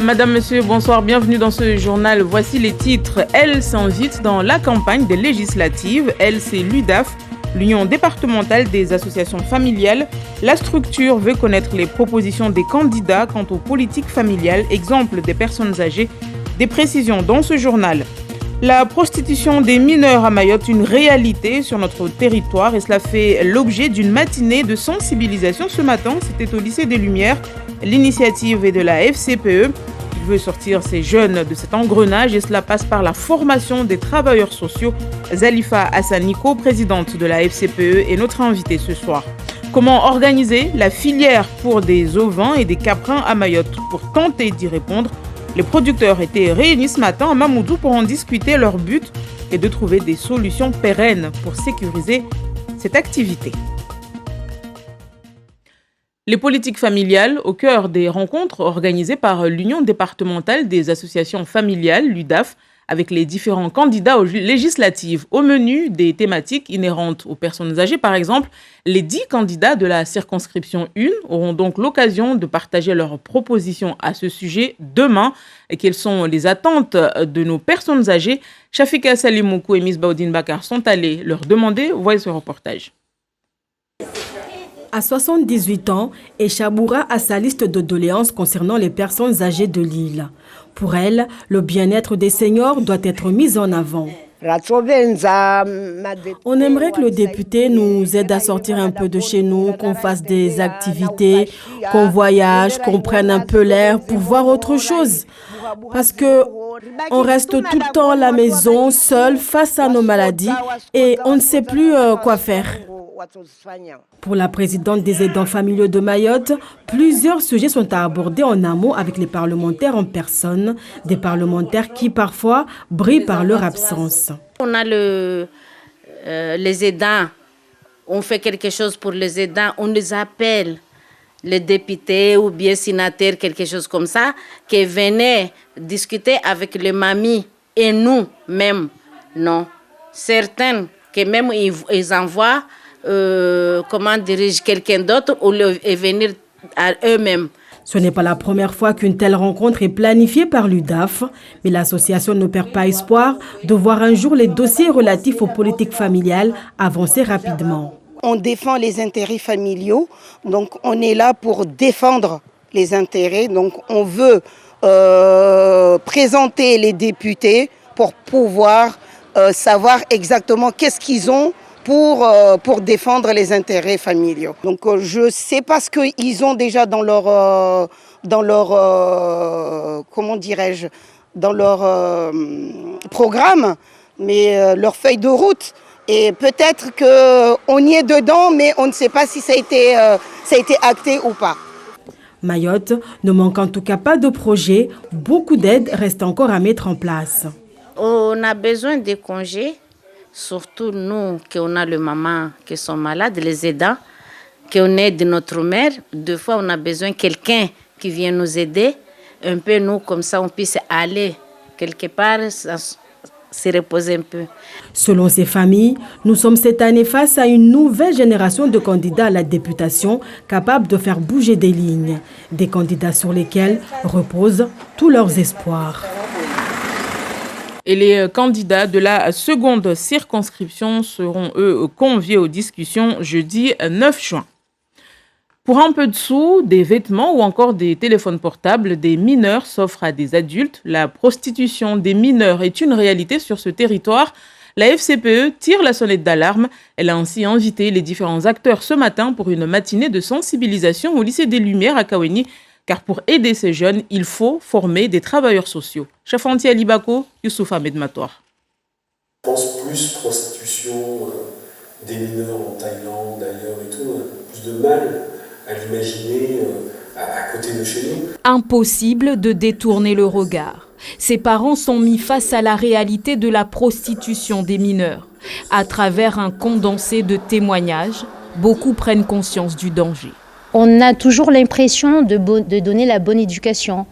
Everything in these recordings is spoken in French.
Madame, Monsieur, bonsoir, bienvenue dans ce journal. Voici les titres. Elle s'invite dans la campagne des législatives. Elle, c'est l'UDAF, l'Union départementale des associations familiales. La structure veut connaître les propositions des candidats quant aux politiques familiales, exemple des personnes âgées. Des précisions dans ce journal. La prostitution des mineurs à Mayotte, une réalité sur notre territoire, et cela fait l'objet d'une matinée de sensibilisation ce matin. C'était au lycée des Lumières. L'initiative est de la FCPE qui veut sortir ces jeunes de cet engrenage et cela passe par la formation des travailleurs sociaux. Zalifa Hassaniko, présidente de la FCPE, est notre invitée ce soir. Comment organiser la filière pour des ovins et des caprins à Mayotte? Pour tenter d'y répondre, les producteurs étaient réunis ce matin à Mamoudzou pour en discuter. Leur but est de trouver des solutions pérennes pour sécuriser cette activité. Les politiques familiales au cœur des rencontres organisées par l'Union départementale des associations familiales, l'UDAF, avec les différents candidats aux législatives. Au menu des thématiques inhérentes aux personnes âgées, par exemple, les 10 candidats de la circonscription 1 auront donc l'occasion de partager leurs propositions à ce sujet demain. Et quelles sont les attentes de nos personnes âgées? Shafika Salimoukou et Miss Baudine Bakar sont allés leur demander. Voyez ce reportage. À 78 ans, Echaboura a sa liste de doléances concernant les personnes âgées de l'île. Pour elle, le bien-être des seniors doit être mis en avant. On aimerait que le député nous aide à sortir un peu de chez nous, qu'on fasse des activités, qu'on voyage, qu'on prenne un peu l'air pour voir autre chose. Parce qu'on reste tout le temps à la maison, seul, face à nos maladies et on ne sait plus quoi faire. Pour la présidente des aidants familiaux de Mayotte, plusieurs sujets sont à aborder en amont avec les parlementaires en personne, des parlementaires qui parfois brillent par leur absence. On a les aidants, on fait quelque chose pour les aidants, on les appelle les députés ou bien sénateurs, quelque chose comme ça, qui venaient discuter avec les mamies et nous-mêmes. Non, certains que même ils envoient comment dirige quelqu'un d'autre ou venir à eux-mêmes. Ce n'est pas la première fois qu'une telle rencontre est planifiée par l'UDAF, mais l'association ne perd pas espoir de voir un jour les dossiers relatifs aux politiques familiales avancer rapidement. On défend les intérêts familiaux, donc on est là pour défendre les intérêts. Donc on veut présenter les députés pour pouvoir savoir exactement qu'est-ce qu'ils ont pour défendre les intérêts familiaux. Donc je sais pas ce qu'ils ont déjà dans leur comment dirais-je, dans leur programme, mais leur feuille de route. Et peut-être qu'on y est dedans, mais on ne sait pas si ça a été acté ou pas. Mayotte ne manque en tout cas pas de projet. Beaucoup d'aides restent encore à mettre en place. On a besoin de congés. Surtout nous, qu'on a les mamans qui sont malades, les aidants, qu'on aide notre mère. Deux fois, on a besoin de quelqu'un qui vient nous aider. Un peu, nous, comme ça, on puisse aller quelque part, se reposer un peu. Selon ces familles, nous sommes cette année face à une nouvelle génération de candidats à la députation capables de faire bouger des lignes. Des candidats sur lesquels reposent tous leurs espoirs. Et les candidats de la seconde circonscription seront, eux, conviés aux discussions jeudi 9 juin. Pour un peu de sous, des vêtements ou encore des téléphones portables, des mineurs s'offrent à des adultes. La prostitution des mineurs est une réalité sur ce territoire. La FCPE tire la sonnette d'alarme. Elle a ainsi invité les différents acteurs ce matin pour une matinée de sensibilisation au lycée des Lumières à Kaweni. Car pour aider ces jeunes, il faut former des travailleurs sociaux. Chafanti Alibako, Youssouf Ahmed Matoir. Je pense plus prostitution des mineurs en Thaïlande, ailleurs et tout, on a plus de mal à l'imaginer à côté de chez nous. Impossible de détourner le regard. Ces parents sont mis face à la réalité de la prostitution des mineurs. À travers un condensé de témoignages, beaucoup prennent conscience du danger. On a toujours l'impression de donner la bonne éducation.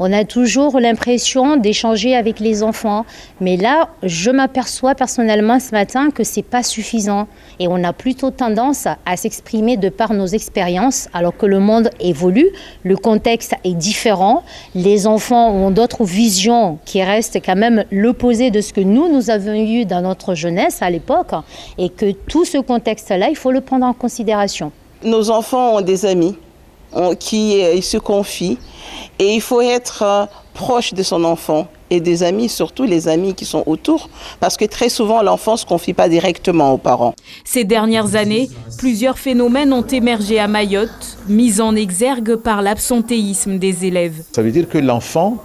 On a toujours l'impression d'échanger avec les enfants. Mais là, je m'aperçois personnellement ce matin que ce n'est pas suffisant. Et on a plutôt tendance à s'exprimer de par nos expériences, alors que le monde évolue, le contexte est différent. Les enfants ont d'autres visions qui restent quand même l'opposé de ce que nous avons eu dans notre jeunesse à l'époque. Et que tout ce contexte-là, il faut le prendre en considération. Nos enfants ont des amis qui se confient et il faut être proche de son enfant et des amis, surtout les amis qui sont autour, parce que très souvent l'enfant ne se confie pas directement aux parents. Ces dernières années, plusieurs phénomènes ont émergé à Mayotte, mis en exergue par l'absentéisme des élèves. Ça veut dire que l'enfant,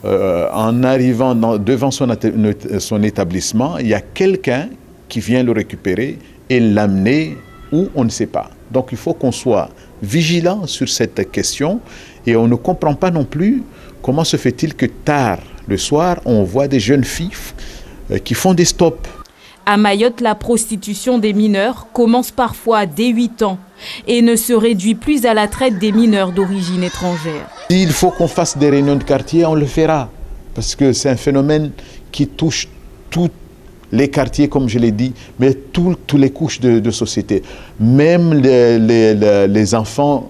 en arrivant devant son établissement, il y a quelqu'un qui vient le récupérer et l'amener où on ne sait pas. Donc il faut qu'on soit vigilant sur cette question et on ne comprend pas non plus comment se fait-il que tard le soir, on voit des jeunes filles qui font des stops. À Mayotte, la prostitution des mineurs commence parfois dès 8 ans et ne se réduit plus à la traite des mineurs d'origine étrangère. S'il faut qu'on fasse des réunions de quartier, on le fera parce que c'est un phénomène qui touche toutes les quartiers, comme je l'ai dit, mais toutes les couches de société. Même les enfants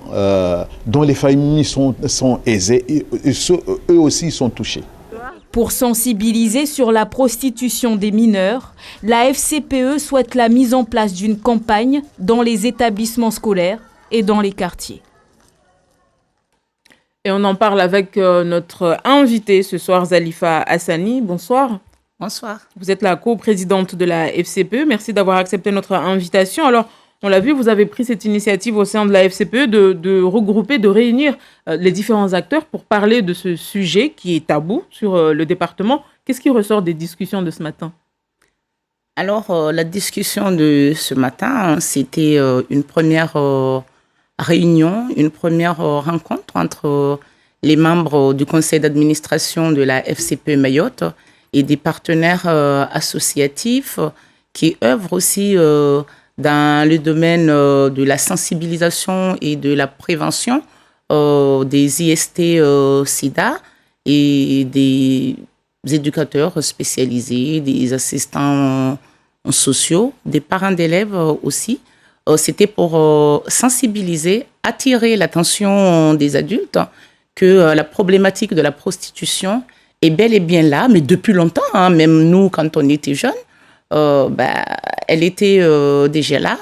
dont les familles sont aisées, eux aussi sont touchés. Pour sensibiliser sur la prostitution des mineurs, la FCPE souhaite la mise en place d'une campagne dans les établissements scolaires et dans les quartiers. Et on en parle avec notre invitée ce soir, Zalifa Hassani. Bonsoir. Bonsoir. Vous êtes la coprésidente de la FCPE. Merci d'avoir accepté notre invitation. Alors, on l'a vu, vous avez pris cette initiative au sein de la FCPE de regrouper, de réunir les différents acteurs pour parler de ce sujet qui est tabou sur le département. Qu'est-ce qui ressort des discussions de ce matin ? Alors, la discussion de ce matin, c'était une première réunion, une première rencontre entre les membres du conseil d'administration de la FCPE Mayotte et des partenaires associatifs qui œuvrent aussi dans le domaine de la sensibilisation et de la prévention des IST-SIDA et des éducateurs spécialisés, des assistants sociaux, des parents d'élèves aussi. C'était pour sensibiliser, attirer l'attention des adultes que la problématique de la prostitution est bel et bien là, mais depuis longtemps, hein, même nous, quand on était jeunes, elle était déjà là.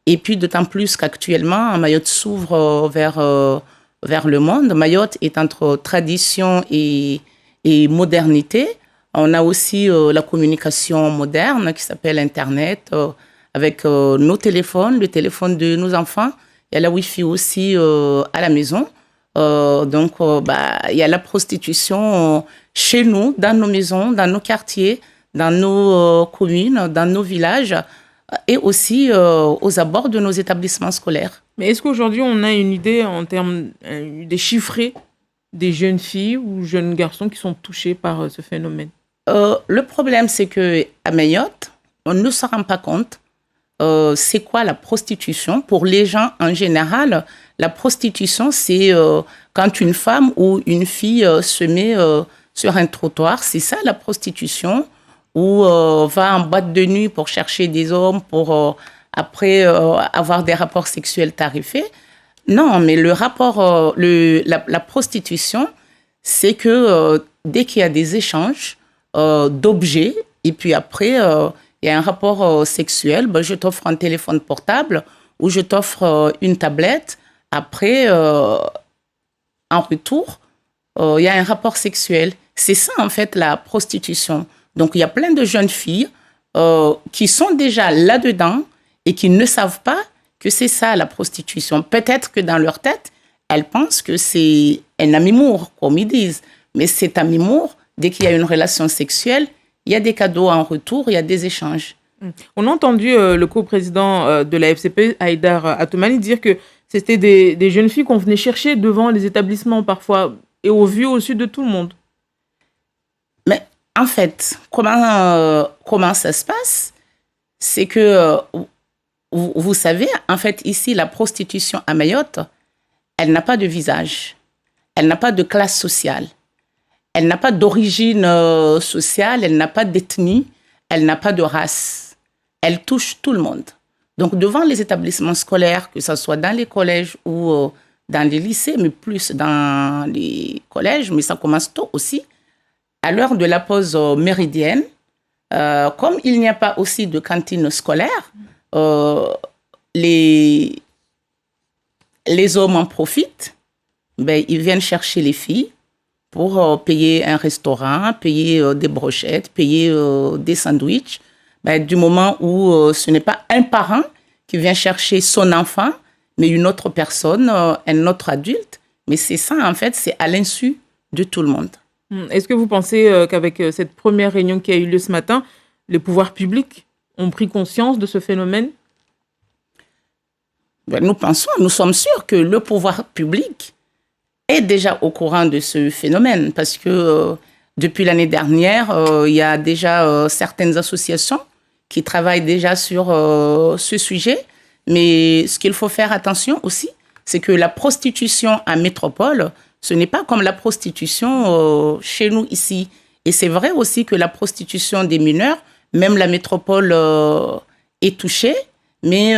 Et puis d'autant plus qu'actuellement, Mayotte s'ouvre vers le monde. Mayotte est entre tradition et modernité. On a aussi la communication moderne qui s'appelle Internet, avec nos téléphones, le téléphone de nos enfants. Il y a la Wi-Fi aussi à la maison. Donc, il y a la prostitution chez nous, dans nos maisons, dans nos quartiers, dans nos communes, dans nos villages et aussi aux abords de nos établissements scolaires. Mais est-ce qu'aujourd'hui, on a une idée en termes des chiffrés des jeunes filles ou jeunes garçons qui sont touchés par ce phénomène ? Le problème, c'est qu'à Mayotte, on ne se rend pas compte c'est quoi la prostitution. Pour les gens en général, la prostitution, c'est quand une femme ou une fille se met sur un trottoir. C'est ça la prostitution, ou va en boîte de nuit pour chercher des hommes, pour après avoir des rapports sexuels tarifés. Non, mais le rapport, la prostitution, c'est que dès qu'il y a des échanges d'objets, et puis après, il y a un rapport sexuel, je t'offre un téléphone portable ou je t'offre une tablette. Après, en retour, il y a un rapport sexuel. C'est ça, en fait, la prostitution. Donc, il y a plein de jeunes filles qui sont déjà là-dedans et qui ne savent pas que c'est ça, la prostitution. Peut-être que dans leur tête, elles pensent que c'est un amour, comme ils disent. Mais cet amour, dès qu'il y a une relation sexuelle, il y a des cadeaux en retour, il y a des échanges. On a entendu le coprésident de la FCPE, Haïdar Atoumani, dire que c'était des jeunes filles qu'on venait chercher devant les établissements parfois et au vu au-dessus de tout le monde. Mais en fait, comment ça se passe? C'est que, vous savez, en fait, ici, la prostitution à Mayotte, elle n'a pas de visage. Elle n'a pas de classe sociale. elle n'a pas d'origine sociale, elle n'a pas d'ethnie, elle n'a pas de race. Elle touche tout le monde. Donc, devant les établissements scolaires, que ce soit dans les collèges ou dans les lycées, mais plus dans les collèges, mais ça commence tôt aussi, à l'heure de la pause méridienne, comme il n'y a pas aussi de cantine scolaire, les hommes en profitent, ben, ils viennent chercher les filles pour payer un restaurant, payer des brochettes, payer des sandwichs. Ben, du moment où ce n'est pas un parent qui vient chercher son enfant, mais une autre personne, un autre adulte. Mais c'est ça, en fait, c'est à l'insu de tout le monde. Est-ce que vous pensez qu'avec cette première réunion qui a eu lieu ce matin, les pouvoirs publics ont pris conscience de ce phénomène ? Ben, nous sommes sûrs que le pouvoir public est déjà au courant de ce phénomène parce que depuis l'année dernière, il y a déjà certaines associations qui travaillent déjà sur ce sujet. Mais ce qu'il faut faire attention aussi, c'est que la prostitution en métropole, ce n'est pas comme la prostitution chez nous ici. Et c'est vrai aussi que la prostitution des mineurs, même la métropole est touchée, mais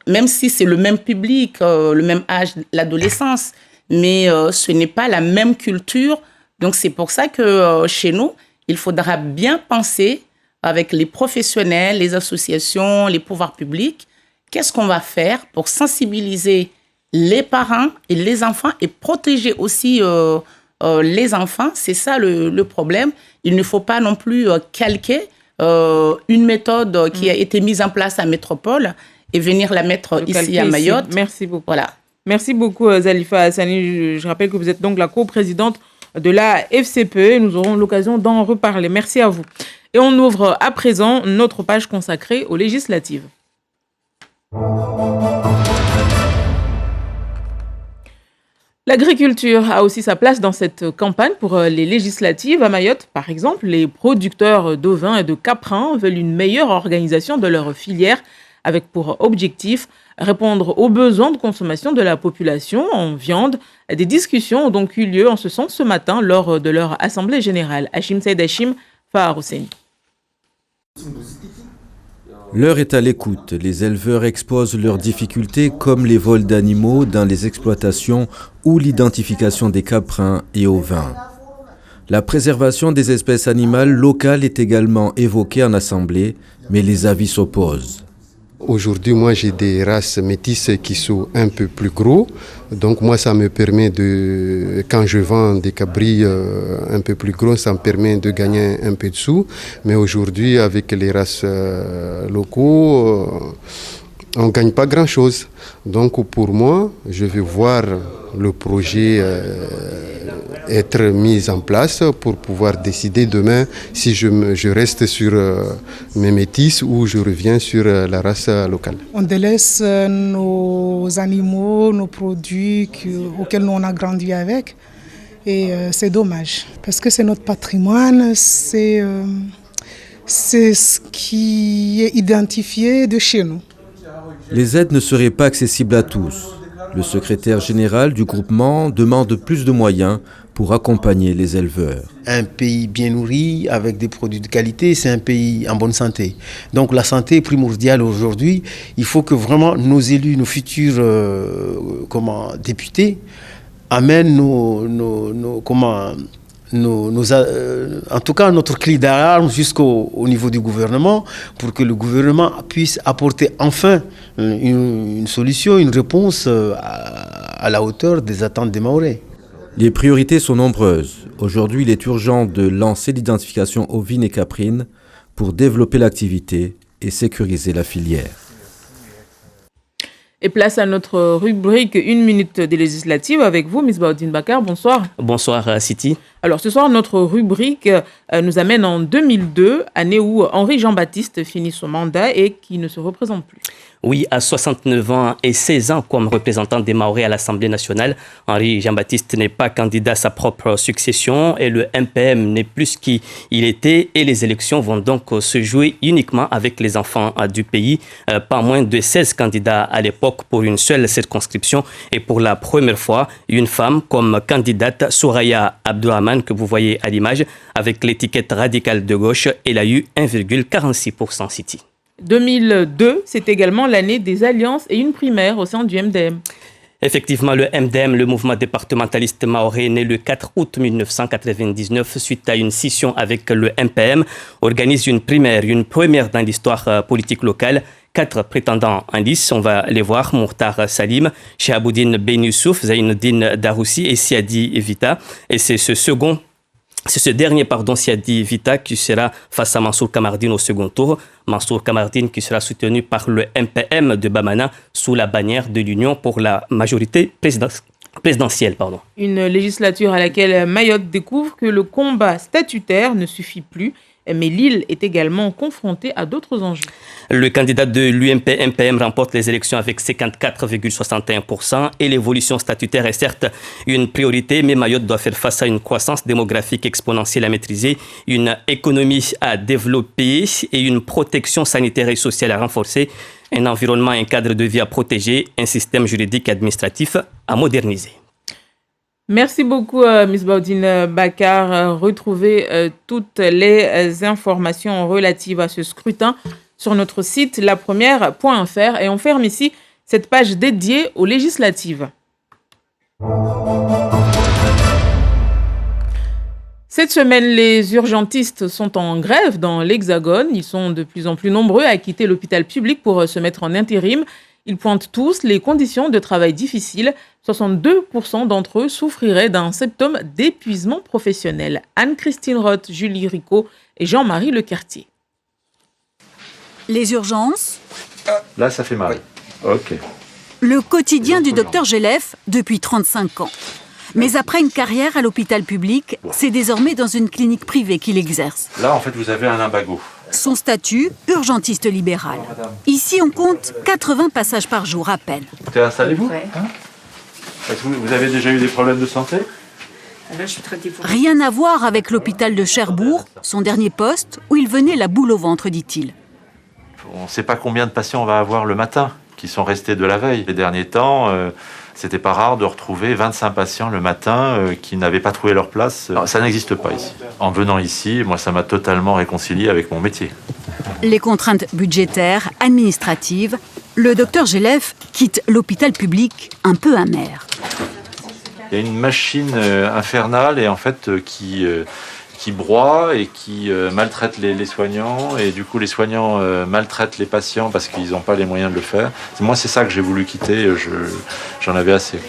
même si c'est le même public, le même âge, l'adolescence, mais ce n'est pas la même culture. Donc c'est pour ça que chez nous, il faudra bien penser avec les professionnels, les associations, les pouvoirs publics, qu'est-ce qu'on va faire pour sensibiliser les parents et les enfants et protéger aussi les enfants. C'est ça le problème. Il ne faut pas non plus calquer une méthode qui a été mise en place à Métropole et venir la mettre ici à Mayotte. Merci beaucoup. Voilà. Merci beaucoup Zalifa Hassani. Je rappelle que vous êtes donc la coprésidente de la FCPE. Nous aurons l'occasion d'en reparler. Merci à vous. Et on ouvre à présent notre page consacrée aux législatives. L'agriculture a aussi sa place dans cette campagne pour les législatives. À Mayotte, par exemple, les producteurs d'ovins et de caprins veulent une meilleure organisation de leur filière avec pour objectif répondre aux besoins de consommation de la population en viande. Des discussions ont donc eu lieu en ce sens ce matin lors de leur assemblée générale. Hachim Saïd Hachim, Fahar Hussein. L'heure est à l'écoute. Les éleveurs exposent leurs difficultés comme les vols d'animaux dans les exploitations ou l'identification des caprins et ovins. La préservation des espèces animales locales est également évoquée en assemblée, mais les avis s'opposent. Aujourd'hui, moi, j'ai des races métisses qui sont un peu plus gros. Donc, moi, ça me permet de, quand je vends des cabris un peu plus gros, ça me permet de gagner un peu de sous. Mais aujourd'hui, avec les races locaux, on ne gagne pas grand-chose. Donc, pour moi, je vais voir le projet être mis en place pour pouvoir décider demain si je reste sur mes métis ou je reviens sur la race locale. On délaisse nos animaux, nos produits auxquels nous on a grandi avec et c'est dommage parce que c'est notre patrimoine, c'est ce qui est identifié de chez nous. Les aides ne seraient pas accessibles à tous. Le secrétaire général du groupement demande plus de moyens pour accompagner les éleveurs. Un pays bien nourri, avec des produits de qualité, c'est un pays en bonne santé. Donc la santé est primordiale aujourd'hui. Il faut que vraiment nos élus, nos futurs députés, amènent en tout cas notre clé d'alarme jusqu'au niveau du gouvernement pour que le gouvernement puisse apporter enfin une solution, une réponse à la hauteur des attentes des Mahorais. Les priorités sont nombreuses. Aujourd'hui, il est urgent de lancer l'identification ovine et caprine pour développer l'activité et sécuriser la filière. Et place à notre rubrique 1 minute des législatives avec vous, Miss Baudine Bakar. Bonsoir. Bonsoir, Siti. Alors, ce soir, notre rubrique nous amène en 2002, année où Henri Jean-Baptiste finit son mandat et qui ne se représente plus. Oui, à 69 ans et 16 ans comme représentant des Mahorais à l'Assemblée nationale, Henri Jean-Baptiste n'est pas candidat à sa propre succession et le MPM n'est plus qui il était et les élections vont donc se jouer uniquement avec les enfants du pays. Pas moins de 16 candidats à l'époque pour une seule circonscription et pour la première fois, une femme comme candidate, Souraya Abdourahmane, que vous voyez à l'image, avec l'étiquette radicale de gauche, elle a eu 1,46% City. 2002, c'est également l'année des alliances et une primaire au sein du MDM. Effectivement, le MDM, le mouvement départementaliste mahorais, né le 4 août 1999 suite à une scission avec le MPM, organise une primaire, une première dans l'histoire politique locale. 4 prétendants en lice, on va les voir, Mourtar Salim, Chehaboudine Ben Youssouf, Zainuddin Daroussi et Siadi Vita. Et c'est ce dernier, Siadi Vita, qui sera face à Mansour Kamardine au second tour. Mansour Kamardine qui sera soutenu par le MPM de Bamana sous la bannière de l'Union pour la majorité présidentielle. Une législature à laquelle Mayotte découvre que le combat statutaire ne suffit plus, mais l'île est également confrontée à d'autres enjeux. Le candidat de l'UMP-MPM remporte les élections avec 54,61% et l'évolution statutaire est certes une priorité, mais Mayotte doit faire face à une croissance démographique exponentielle à maîtriser, une économie à développer et une protection sanitaire et sociale à renforcer, un environnement, un cadre de vie à protéger, un système juridique et administratif à moderniser. Merci beaucoup, Miss Baudine Bakar. Retrouvez toutes les informations relatives à ce scrutin sur notre site lapremière.fr et on ferme ici cette page dédiée aux législatives. Cette semaine, les urgentistes sont en grève dans l'Hexagone. Ils sont de plus en plus nombreux à quitter l'hôpital public pour se mettre en intérim. Ils pointent tous les conditions de travail difficiles. 62% d'entre eux souffriraient d'un symptôme d'épuisement professionnel. Anne-Christine Roth, Julie Rico et Jean-Marie Lequertier. Les urgences. Là, ça fait mal. Oui. Ok. Le quotidien du docteur Gelef depuis 35 ans. Mais après une carrière à l'hôpital public, c'est désormais dans une clinique privée qu'il exerce. Là, en fait, vous avez un lumbago. Son statut, urgentiste libéral. Ici, on compte 80 passages par jour à peine. Installez-vous. Ouais. Est-ce que vous avez déjà eu des problèmes de santé ? Là, je suis très déformée. Rien à voir avec l'hôpital de Cherbourg, son dernier poste, où il venait la boule au ventre, dit-il. On ne sait pas combien de patients on va avoir le matin, qui sont restés de la veille. Les derniers temps, c'était pas rare de retrouver 25 patients le matin qui n'avaient pas trouvé leur place. Alors, ça n'existe pas ici. En venant ici, moi, ça m'a totalement réconcilié avec mon métier. Les contraintes budgétaires, administratives, le docteur Gelef quitte l'hôpital public un peu amer. Il y a une machine infernale et en fait qui broie et qui maltraite les soignants et du coup les soignants maltraitent les patients parce qu'ils n'ont pas les moyens de le faire. Moi, c'est ça que j'ai voulu quitter, j'en avais assez.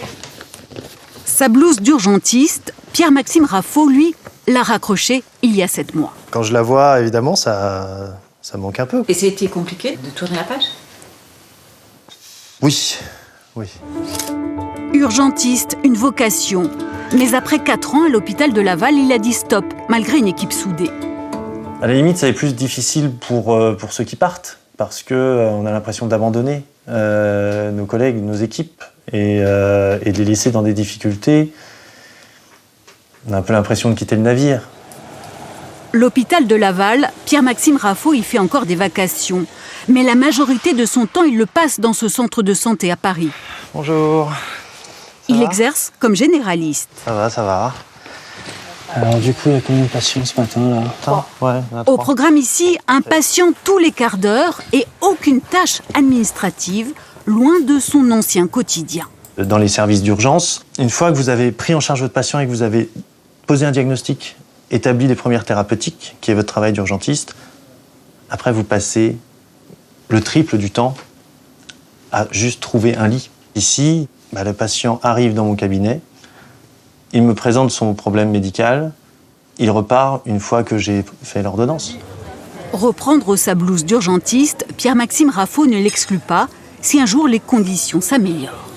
Sa blouse d'urgentiste, Pierre-Maxime Raffo, lui, l'a raccrochée il y a 7 mois. Quand je la vois, évidemment, ça manque un peu. Et c'était compliqué de tourner la page ? Oui. Urgentiste, une vocation. Mais après 4 ans à l'hôpital de Laval, il a dit stop, malgré une équipe soudée. À la limite, ça est plus difficile pour ceux qui partent, parce qu'on a l'impression d'abandonner nos collègues, nos équipes, et de les laisser dans des difficultés. On a un peu l'impression de quitter le navire. L'hôpital de Laval, Pierre-Maxime Raffo y fait encore des vacations. Mais la majorité de son temps, il le passe dans ce centre de santé à Paris. Bonjour. Il exerce comme généraliste. Ça va. Alors du coup, il y a combien de patients ce matin là ? Ouais, au programme ici, un patient tous les quarts d'heure et aucune tâche administrative, loin de son ancien quotidien. Dans les services d'urgence, une fois que vous avez pris en charge votre patient et que vous avez posé un diagnostic, établi les premières thérapeutiques, qui est votre travail d'urgentiste, après vous passez le triple du temps à juste trouver un lit. Ici, le patient arrive dans mon cabinet, il me présente son problème médical, il repart une fois que j'ai fait l'ordonnance. Reprendre sa blouse d'urgentiste, Pierre-Maxime Raffo ne l'exclut pas si un jour les conditions s'améliorent.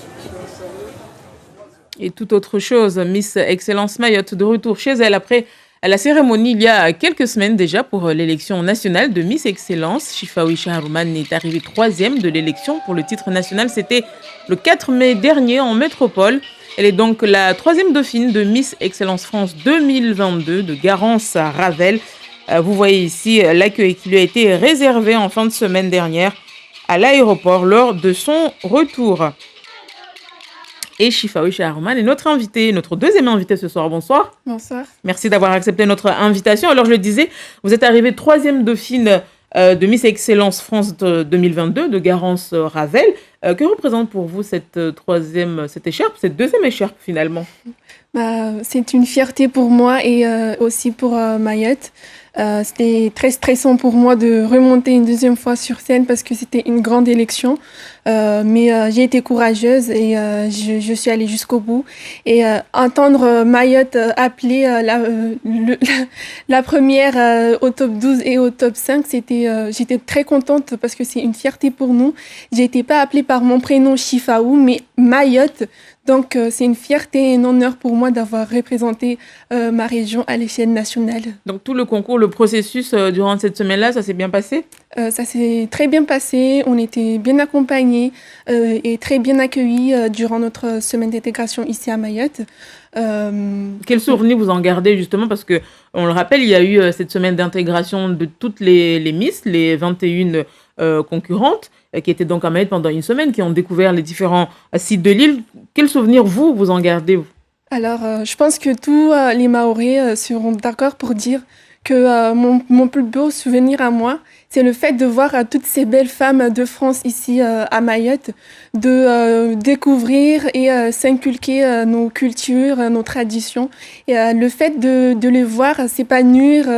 Et toute autre chose, Miss Excellence Mayotte, de retour chez elle après à la cérémonie il y a quelques semaines déjà pour l'élection nationale de Miss Excellence. Chifaoui Shaharouman est arrivée 3e de l'élection pour le titre national. C'était le 4 mai dernier en métropole. Elle est donc la 3e dauphine de Miss Excellence France 2022 de Garance à Ravel. Vous voyez ici l'accueil qui lui a été réservé en fin de semaine dernière à l'aéroport lors de son retour. Et Chifaoui Shaharouman est notre invité, notre deuxième invité ce soir. Bonsoir. Bonsoir. Merci d'avoir accepté notre invitation. Alors je le disais, vous êtes arrivée 3e dauphine de Miss Excellence France 2022 de Garance Ravel. Que représente pour vous cette écharpe, cette deuxième écharpe finalement? C'est une fierté pour moi et aussi pour Mayotte. C'était très stressant pour moi de remonter une deuxième fois sur scène parce que c'était une grande élection. Mais j'ai été courageuse et je suis allée jusqu'au bout. Et entendre Mayotte appeler la première au top 12 et au top 5, j'étais très contente parce que c'est une fierté pour nous. J'ai été pas appelée par mon prénom Chifaou, mais Mayotte. Donc, c'est une fierté et un honneur pour moi d'avoir représenté ma région à l'échelle nationale. Donc, tout le concours, le processus durant cette semaine-là, ça s'est bien passé? Ça s'est très bien passé. On était bien accompagnés et très bien accueillis durant notre semaine d'intégration ici à Mayotte. Quel souvenir vous en gardez justement? Parce que, on le rappelle, il y a eu cette semaine d'intégration de toutes les Miss, les 21 concurrentes, qui étaient donc à Mayotte pendant une semaine, qui ont découvert les différents sites de l'île. Quel souvenir vous en gardez, vous? Alors, je pense que tous les Mahorais seront d'accord pour dire que mon plus beau souvenir à moi, c'est le fait de voir toutes ces belles femmes de France ici à Mayotte, de découvrir et s'inculquer nos cultures, nos traditions. Et le fait de les voir s'épanouir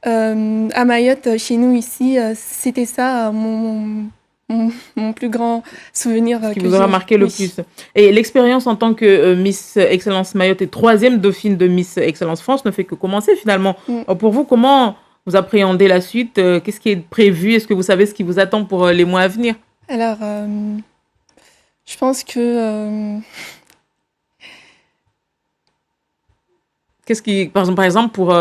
à Mayotte, chez nous ici, c'était ça mon plus grand souvenir. Qui vous aura marqué le plus. Et l'expérience en tant que Miss Excellence Mayotte et 3e dauphine de Miss Excellence France ne fait que commencer finalement. Pour vous, comment vous appréhendez la suite? Qu'est-ce qui est prévu? Est-ce que vous savez ce qui vous attend pour les mois à venir? Alors, je pense que... Qu'est-ce qui, par exemple, pour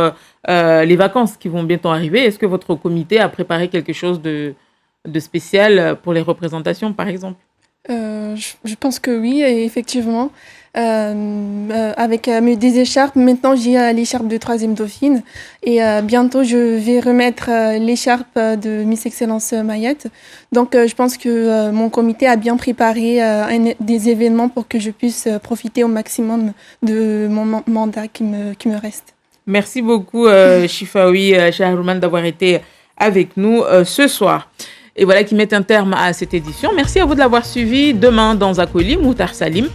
les vacances qui vont bientôt arriver, est-ce que votre comité a préparé quelque chose de spécial pour les représentations, par exemple? Je pense que oui, effectivement. Avec des écharpes, maintenant j'ai l'écharpe de 3e dauphine et bientôt je vais remettre l'écharpe de Miss Excellence Mayotte. Donc je pense que mon comité a bien préparé des événements pour que je puisse profiter au maximum de mon mandat qui me reste. Merci beaucoup Chifaoui Shaharouman d'avoir été avec nous ce soir. Et voilà qui met un terme à cette édition. Merci à vous de l'avoir suivi. Demain, dans Akoli, Moutar Salim.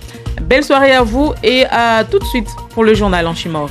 Belle soirée à vous et à tout de suite pour le journal en Chimaor.